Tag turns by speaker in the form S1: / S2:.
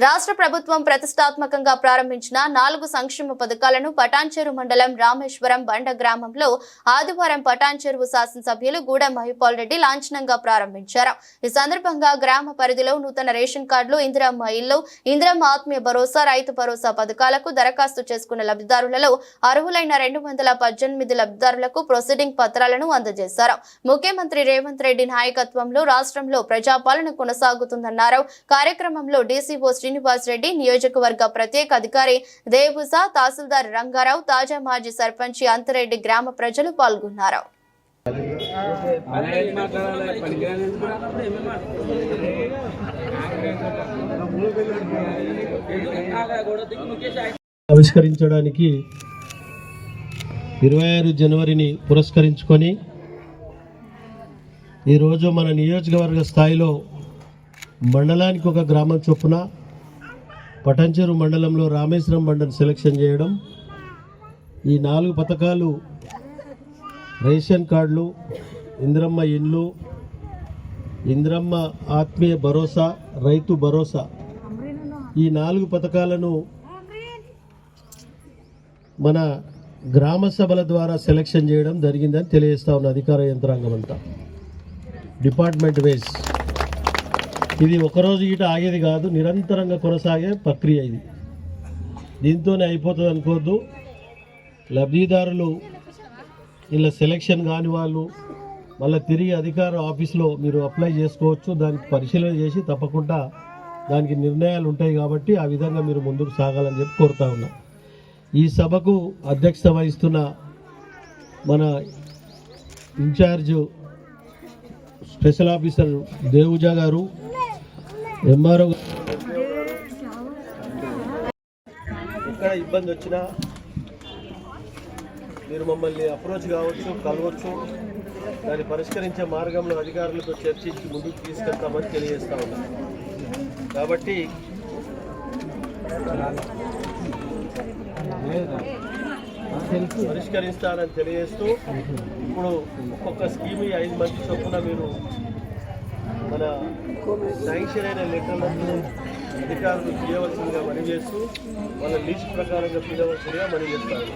S1: రాష్ట్ర ప్రభుత్వం ప్రతిష్టాత్మకంగా ప్రారంభించిన 4 సంక్షేమ పథకాలను పటాన్చెరు మండలం రామేశ్వరం బండ గ్రామంలో ఆదివారం పటాన్చెరు శాసనసభ్యులు గూడెం మహిపాల్ రెడ్డి లాంఛనంగా ప్రారంభించారు. ఈ సందర్భంగా గ్రామ పరిధిలో నూతన రేషన్ కార్డులు, ఇందిరమ్మ ఇల్లు, ఇందిరమ్మ ఆత్మీయ భరోసా, రైతు భరోసా పథకాలకు దరఖాస్తు చేసుకున్న లబ్ధిదారులలో అర్హులైన 218 లబ్ధిదారులకు ప్రొసీడింగ్ పత్రాలను అందజేశారు. ముఖ్యమంత్రి రేవంత్ రెడ్డి నాయకత్వంలో రాష్ట్రంలో ప్రజాపాలన కొనసాగుతుందన్నారు. కార్యక్రమంలో డీసీఓ శ్రీనివాస్ రెడ్డి, నియోజకవర్గ ప్రత్యేక అధికారి దేవుసా, తహసీల్దార్ రంగారావు, తాజా మాజీ సర్పంచ్ అంతరెడ్డి గ్రామ ప్రజలు పాల్గొన్నారు.
S2: ఆవిష్కరించడానికి 26 జనవరిని పురస్కరించుకొని ఈరోజు మన నియోజకవర్గ స్థాయిలో మండలానికి ఒక గ్రామం చొప్పున పటాన్చెరు మండలంలో రామేశ్వరం బండను సెలెక్షన్ చేయడం, ఈ 4 పథకాలు రేషన్ కార్డులు, ఇందిరమ్మ ఇండ్లు, ఇందిరమ్మ ఆత్మీయ భరోసా, రైతు భరోసా, ఈ 4 పథకాలను మన గ్రామ సభల ద్వారా సెలెక్షన్ చేయడం జరిగిందని తెలియజేస్తా ఉన్న అధికార యంత్రాంగం అంతా డిపార్ట్మెంట్ వైజ్. ఇది ఒకరోజు ఈట ఆగేది కాదు, నిరంతరంగా కొనసాగే ప్రక్రియ. ఇది దీంతోనే అయిపోతుంది అనుకోవద్దు. లబ్ధిదారులు ఇలా సెలెక్షన్ కాని వాళ్ళు మళ్ళీ తిరిగి అధికార ఆఫీస్లో మీరు అప్లై చేసుకోవచ్చు. దానికి పరిశీలన చేసి తప్పకుండా దానికి నిర్ణయాలు ఉంటాయి కాబట్టి ఆ విధంగా మీరు ముందుకు సాగాలని చెప్పి కోరుతా ఉన్నా. ఈ సభకు అధ్యక్షత వహిస్తున్న మన ఇన్ఛార్జ్ స్పెషల్ ఆఫీసర్ దేవుజా గారు, ఎంఆర్ఓ, ఇక్కడ ఇబ్బంది వచ్చినా మీరు మమ్మల్ని అప్రోచ్ కావచ్చు, కలవచ్చు. దాన్ని పరిష్కరించే మార్గంలో అధికారులతో చర్చించి ముందుకు తీసుకెళ్తామని తెలియజేస్తా ఉన్నాం. కాబట్టి పరిష్కరిస్తానని తెలియజేస్తూ ఇప్పుడు ఒక్కొక్క స్కీమ్ 5 మంది చొప్పున మీరు మన శాంక్షన్ అయిన లెటర్లను అధికారులు తీయవలసిందిగా మనవి చేస్తూ వాళ్ళ లిస్ట్ ప్రకారంగా తీయవలసిందిగా మనవి చేస్తారు.